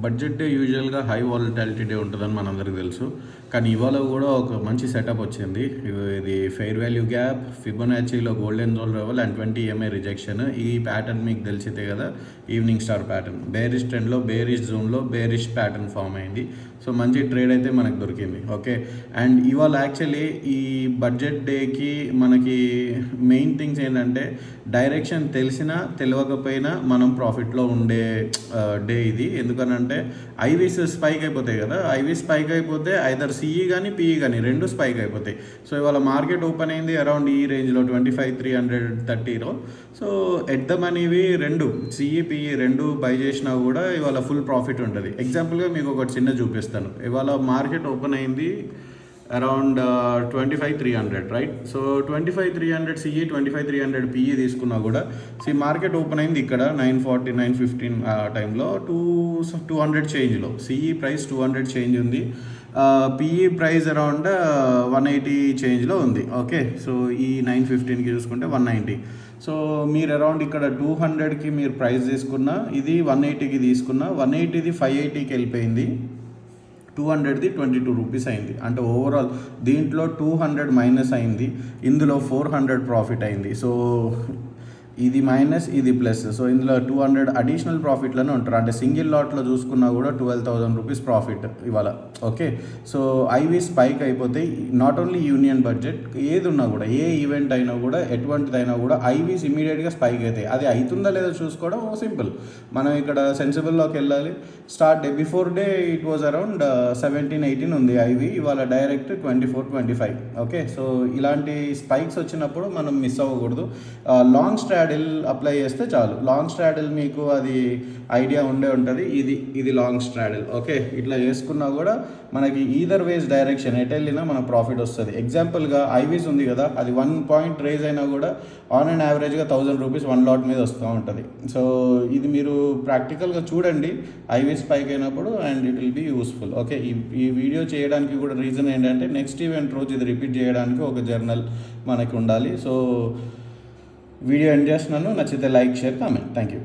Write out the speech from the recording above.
Budget day యూజువల్గా high volatility day ఉంటుందని మనందరికీ తెలుసు. కానీ ఇవాళ కూడా ఒక మంచి సెటప్ వచ్చింది. ఇది ఫెయిర్ వాల్యూ గ్యాప్, ఫిబొనాచీలో golden zone level and 20 EMA rejection. ఈ ప్యాటర్న్ మీకు తెలిసితే కదా, ఈవినింగ్ స్టార్ ప్యాటర్న్. బేరిష్ ట్రెండ్లో బేరిష్ జోన్లో బేరిష్ ప్యాటర్న్ ఫామ్ అయింది. సో మంచి ట్రేడ్ అయితే మనకు దొరికింది. ఓకే, అండ్ ఇవాళ యాక్చువల్లీ ఈ బడ్జెట్ డేకి మనకి మెయిన్ థింగ్స్ ఏంటంటే, డైరెక్షన్ తెలిసినా తెలియకపోయినా మనం ప్రాఫిట్లో ఉండే డే ఇది. ఎందుకనంటే ఐవీస్ స్పైక్ అయిపోతాయి కదా, ఐవీ స్పైక్ అయిపోతే ఐదర్ సిఈ కానీ పిఈ కానీ రెండు స్పైక్ అయిపోతాయి. సో ఇవాళ మార్కెట్ ఓపెన్ అయింది అరౌండ్ ఈ రేంజ్లో 25,330లో. సో ఎట్ ద మనీవి రెండు సిఈ పిఈ రెండు బై చేసినా కూడా ఇవాళ ఫుల్ ప్రాఫిట్ ఉంటుంది. ఎగ్జాంపుల్గా మీకు ఒకటి చిన్న చూపిస్తాను. ఇవాళ మార్కెట్ ఓపెన్ అయింది around 25,300, right? So 25,300 CE 25,300 PE తీసుకున్నా కూడా మార్కెట్ ఓపెన్ అయింది ఇక్కడ 940 915 ఆ టైంలో 200 చేంజ్లో. సిఈ ప్రైస్ 200 చేంజ్ ఉంది, పిఈ ప్రైస్ అరౌండ్ 180 చేంజ్లో ఉంది. ఓకే, సో ఈ 915కి చూసుకుంటే 190. సో మీరు అరౌండ్ ఇక్కడ 200కి మీరు ప్రైస్ తీసుకున్నా, ఇది 180కి తీసుకున్నా, 180ది 580కి వెళ్ళిపోయింది, 200ది 22 రూపీస్ అయింది. అంటే ఓవరాల్ దీంట్లో 200 మైనస్ అయింది, ఇందులో 400 ప్రాఫిట్ అయింది. సో ఇది మైనస్ ఇది ప్లస్. సో ఇందులో 200 అడిషనల్ ప్రాఫిట్లోనే ఉంటారు. అంటే సింగిల్ లాట్లో చూసుకున్నా కూడా 12,000 రూపీస్ ప్రాఫిట్ ఇవాళ. ఓకే, సో ఐవీ స్పైక్ అయిపోతాయి. నాట్ ఓన్లీ యూనియన్ బడ్జెట్, ఏది ఉన్నా కూడా, ఏ ఈవెంట్ అయినా కూడా, ఎటువంటిదైనా కూడా ఐవీస్ ఇమీడియట్గా స్పైక్ అవుతాయి. అది అవుతుందా లేదో చూసుకోవడం సింపుల్. మనం ఇక్కడ సెన్సిబుల్లోకి వెళ్ళాలి. Start day before day it was around 17-18 ఉంది ఐవీ, ఇవాళ డైరెక్ట్ 24-25. ఓకే, సో ఇలాంటి స్పైక్స్ వచ్చినప్పుడు మనం మిస్ అవ్వకూడదు. లాంగ్ స్ట్రాటజీ అప్లై చేస్తే చాలు. లాంగ్ స్ట్రాడల్ మీకు అది ఐడియా ఉంటుంది. ఇది లాంగ్ స్ట్రాడల్. ఓకే, ఇట్లా చేసుకున్నా కూడా మనకి ఈదర్ వేస్ డైరెక్షన్ ఎటు వెళ్ళినా మన ప్రాఫిట్ వస్తుంది. ఎగ్జాంపుల్గా ఐవీస్ ఉంది కదా, అది 1 పాయింట్ రేజ్ అయినా కూడా ఆన్ అండ్ యావరేజ్గా 1000 రూపీస్ 1 లాట్ మీద వస్తూ ఉంటుంది. సో ఇది మీరు ప్రాక్టికల్గా చూడండి ఐవీస్ పైకి అయినప్పుడు, and it will be useful. Okay, ఈ వీడియో చేయడానికి కూడా రీజన్ ఏంటంటే, నెక్స్ట్ ఈవెంట్ రోజు ఇది రిపీట్ చేయడానికి ఒక జర్నల్ మనకి ఉండాలి. సో వీడియో ఎండ్ చేస్తున్నాను. నచ్చితే like, share, comment. Thank you.